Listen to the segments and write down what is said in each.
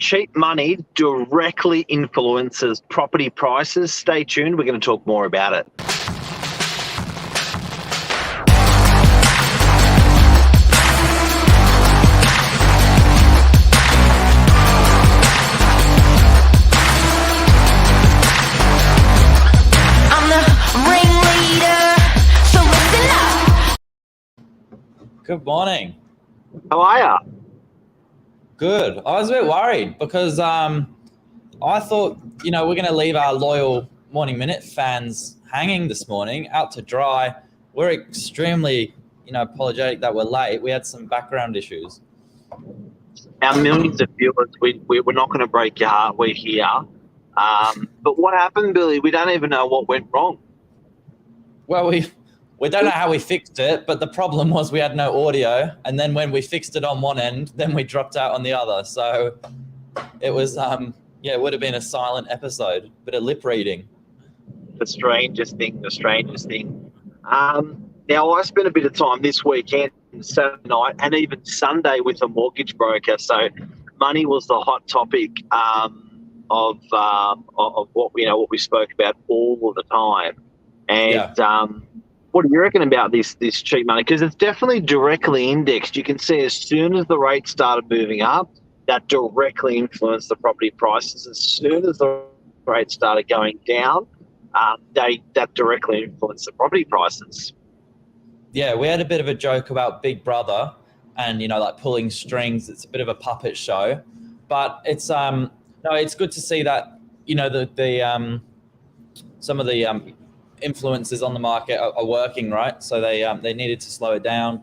cheap money directly influences property prices. Stay tuned. We're going to talk more about it. Good morning. How are ya? Good. I was a bit worried because I thought, we're going to leave our loyal Morning Minute fans hanging this morning, out to dry. We're extremely, apologetic that we're late. We had some background issues. Our millions of viewers, we're not going to break your heart. We're here. But what happened, Billy? We don't even know what went wrong. Well, we don't know how we fixed it, but the problem was we had no audio. And then when we fixed it on one end, then we dropped out on the other. So it was, it would have been a silent episode, bit of lip reading. The strangest thing. Now, I spent a bit of time this weekend, Saturday night, and even Sunday with a mortgage broker. So money was the hot topic of what we spoke about all of the time. And what do you reckon about this cheap money? Because it's definitely directly indexed. You can see as soon as the rates started moving up, that directly influenced the property prices. As soon as the rates started going down, that directly influenced the property prices. Yeah, we had a bit of a joke about Big Brother and, like pulling strings. It's a bit of a puppet show. But it's it's good to see that, some of the influences on the market are working, right? So they needed to slow it down,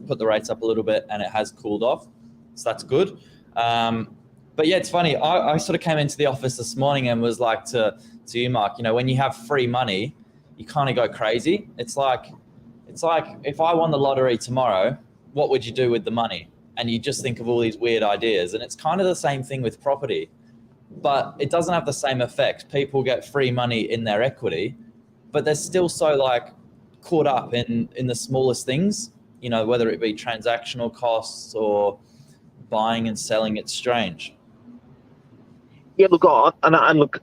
put the rates up a little bit, and it has cooled off. So that's good. But yeah, it's funny. I sort of came into the office this morning and was like to you, Mark, when you have free money, you kind of go crazy. It's like if I won the lottery tomorrow, what would you do with the money? And you just think of all these weird ideas. And it's kind of the same thing with property, but it doesn't have the same effect. People get free money in their equity, but they're still so caught up in the smallest things, whether it be transactional costs or buying and selling. It's strange. Yeah, look,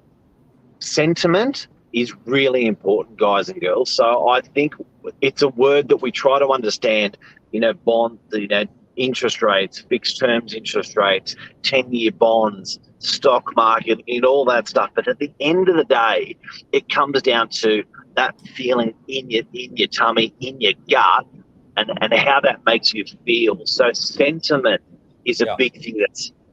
sentiment is really important, guys and girls. So I think it's a word that we try to understand, bond, interest rates, fixed terms interest rates, 10-year bonds, stock market, and all that stuff. But at the end of the day, it comes down to that feeling in your tummy, in your gut, and how that makes you feel. So sentiment is a big thing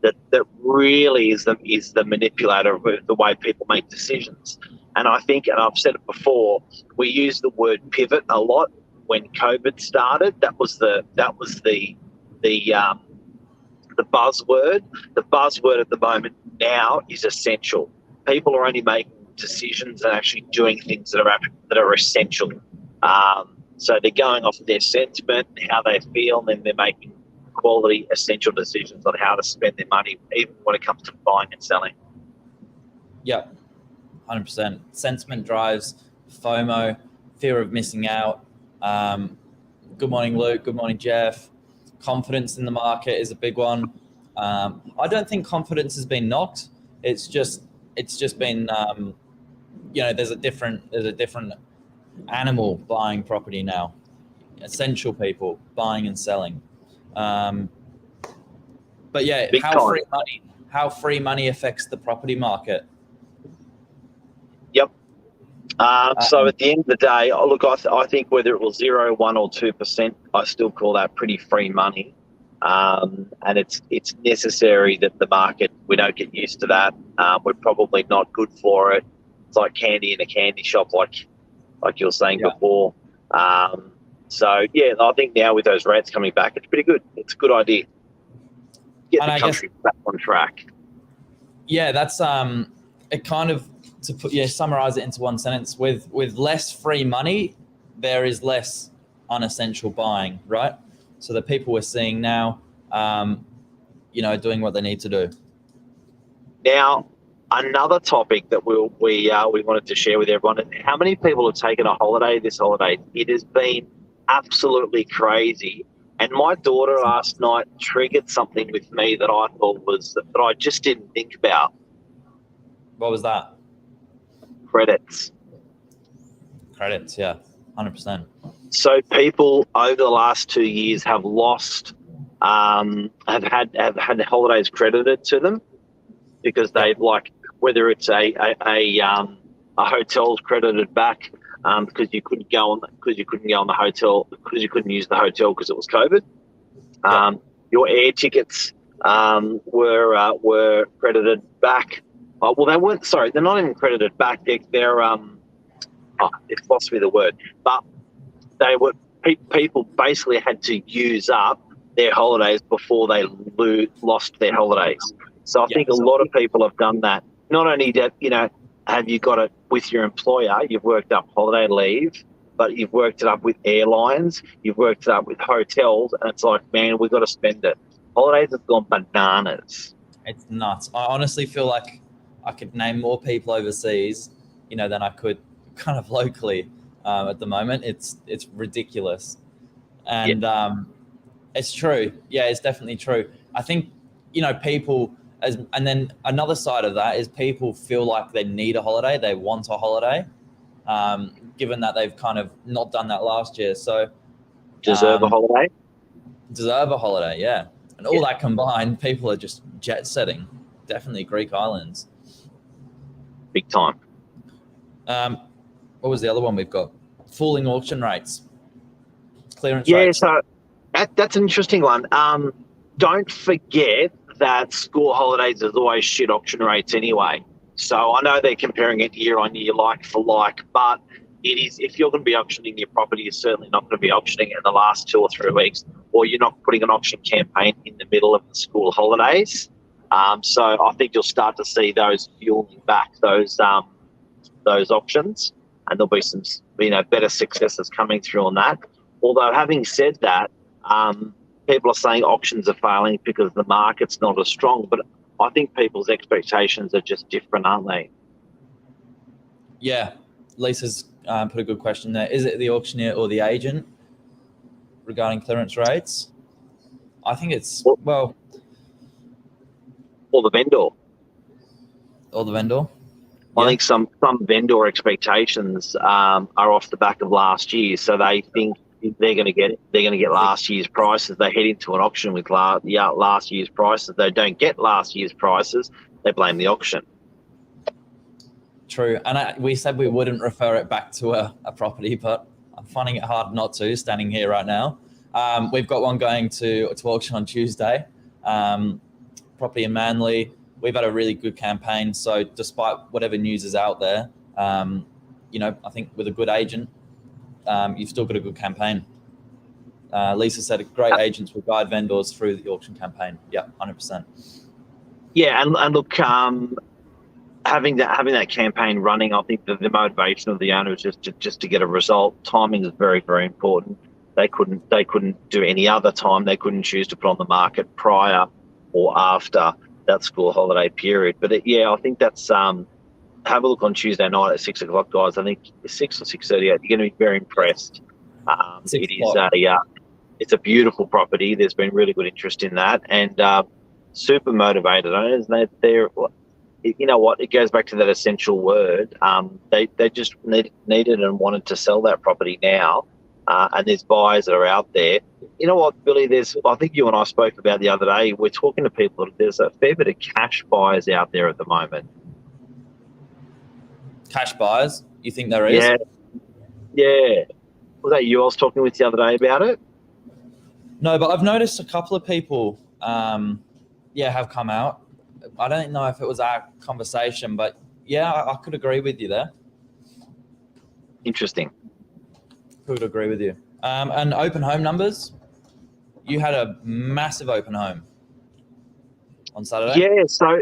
that really is the manipulator of the way people make decisions. And I think, and I've said it before, we use the word pivot a lot when COVID started. That was the buzzword. The buzzword at the moment now is essential. People are only making decisions and actually doing things that are essential. So they're going off of their sentiment, how they feel, and they're making quality, essential decisions on how to spend their money, even when it comes to buying and selling. Yeah, 100%. Sentiment drives FOMO, fear of missing out. Good morning, Luke. Good morning, Jeff. Confidence in the market is a big one. I don't think confidence has been knocked. It's just been, there's a different animal buying property now. Essential people buying and selling. But yeah, how free money affects the property market. Yep. So at the end of the day, I think whether it was 0, 1 or 2%, I still call that pretty free money. And it's necessary that the market, we don't get used to that. We're probably not good for it. It's like candy in a candy shop, like you were saying before. So yeah, I think now with those rates coming back, it's pretty good. It's a good idea. Get the country back on track. Yeah, that's it kind of, to summarize it into one sentence, with less free money, there is less unessential buying, right? So the people we're seeing now, doing what they need to do. Now, another topic that we wanted to share with everyone: how many people have taken a holiday this holiday? It has been absolutely crazy, And my daughter last night triggered something with me that I thought was that I just didn't think about. What was that? Credits. Credits, yeah, 100%. So people over the last 2 years have lost, have had holidays credited to them because they've whether it's a hotel's credited back because you couldn't go on the hotel because you couldn't use the hotel because it was COVID. Your air tickets were credited back. Well, they weren't. Sorry, they're not even credited back. They're it's lost me the word, but they were people basically had to use up their holidays before they lost their holidays. So I think a lot of people have done that. Not only that, have you got it with your employer, you've worked up holiday leave, but you've worked it up with airlines, you've worked it up with hotels, and it's like, man, we've got to spend it. Holidays have gone bananas. It's nuts. I honestly feel like I could name more people overseas, than I could kind of locally at the moment. It's ridiculous. And it's true. Yeah, it's definitely true. I think, people, and then another side of that is people feel like they need a holiday. They want a holiday, given that they've kind of not done that last year. So deserve a holiday. Deserve a holiday, yeah. And all that combined, people are just jet setting. Definitely Greek islands. Big time. What was the other one we've got? Falling auction rates. Clearance Yeah, rates. so that's an interesting one. Don't forget that school holidays is always shit auction rates anyway. So I know they're comparing it year on year, like for like, but it is, if you're going to be auctioning your property, you're certainly not going to be auctioning it in the last 2 or 3 weeks, or you're not putting an auction campaign in the middle of the school holidays. So I think you'll start to see those fueling back those auctions, and there'll be some better successes coming through on that. Although having said that, people are saying auctions are failing because the market's not as strong, but I think people's expectations are just different, aren't they? Yeah, Lisa's put a good question there. Is it the auctioneer or the agent regarding clearance rates? I think it's, or the vendor. Or the vendor. I think some vendor expectations are off the back of last year, so they think they're going to get last year's prices. They head into an auction with last year's prices. They don't get last year's prices. They blame the auction. True, and we said we wouldn't refer it back to a property, but I'm finding it hard not to. Standing here right now, we've got one going to auction on Tuesday. Property in Manly. We've had a really good campaign. So despite whatever news is out there, I think with a good agent, you've still got a good campaign. Lisa said great agents will guide vendors through the auction campaign. Yeah, 100%. Yeah, and look, having that campaign running, I think the motivation of the owner is just to get a result. Timing is very, very important. They couldn't do any other time. They couldn't choose to put on the market prior or after that school holiday period. But I think that's have a look on Tuesday night at 6 o'clock, guys. I think 6 or 6:30. You're going to be very impressed. It's a beautiful property. There's been really good interest in that, and super motivated owners. They're you know what? It goes back to that essential word. They just needed and wanted to sell that property now, and there's buyers that are out there. You know what, Billy? I think you and I spoke about the other day. We're talking to people. There's a fair bit of cash buyers out there at the moment. Cash buyers? You think there is? Yeah. Was that you I was talking with the other day about it? No, but I've noticed a couple of people, have come out. I don't know if it was our conversation, but I could agree with you there. Interesting. Could agree with you. And open home numbers. You had a massive open home on Saturday. Yeah. So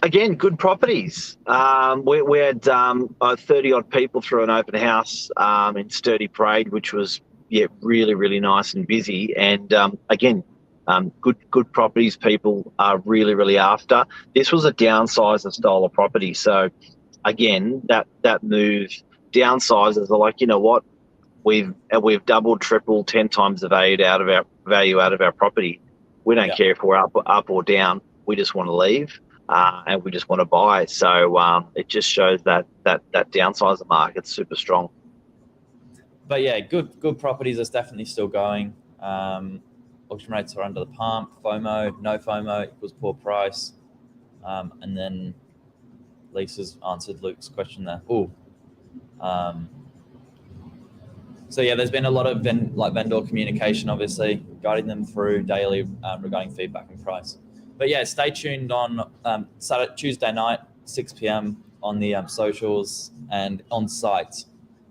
again, good properties. We had 30 odd people through an open house in Sturdy Parade, which was really, really nice and busy. And again, good properties people are really, really after. This was a downsizer style of property. So again, that move, downsizers are like, you know what, we've doubled, tripled, 10 times the value out of our property. We don't care if we're up or down. We just want to leave, and we just want to buy. So it just shows that downsizer market's super strong. But yeah, good properties are definitely still going. Auction rates are under the pump. FOMO, no FOMO equals poor price. And then Lisa's answered Luke's question there. So yeah, there's been a lot of vendor communication, obviously, guiding them through daily regarding feedback and price. But yeah, stay tuned on Tuesday night, 6 p.m. on the socials and on site,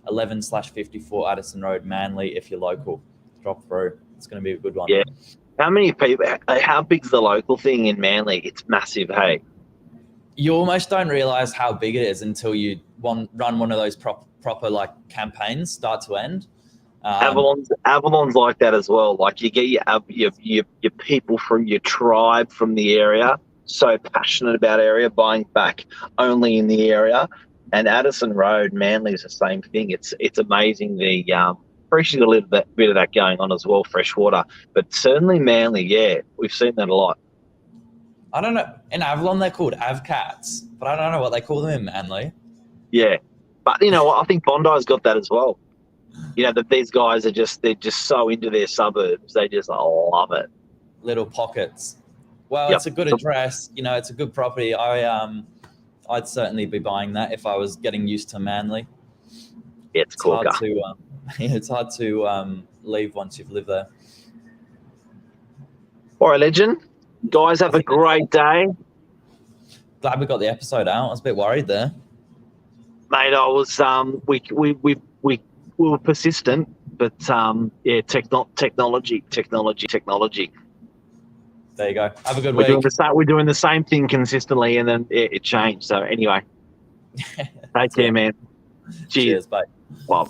11/54 Addison Road, Manly. If you're local, drop through. It's going to be a good one. Yeah. How many people? How big's the local thing in Manly? It's massive, hey. You almost don't realize how big it is until you run one of those proper like campaigns, start to end. Avalon's like that as well. Like you get your people from your tribe from the area, so passionate about area, buying back only in the area. And Addison Road, Manly is the same thing. It's amazing. Freshly's got a little bit of that going on as well, freshwater. But certainly Manly, yeah, we've seen that a lot. I don't know. In Avalon, they're called Avcats, but I don't know what they call them in Manly. Yeah. But you know what? I think Bondi's got that as well. You know, that these guys they're just so into their suburbs. They just love it. Little pockets. Well, It's a good address. You know, it's a good property. I'd certainly be buying that if I was getting used to Manly. Yeah, it's cool. It's hard to leave once you've lived there. All right, legend. Guys, have a great day. Glad we got the episode out. I was a bit worried there. Mate, I was we were persistent, but yeah, technology. There you go. Have a good week. We're doing the same thing consistently, and then it changed. So anyway, take care, man. Cheers. Bye. Bye.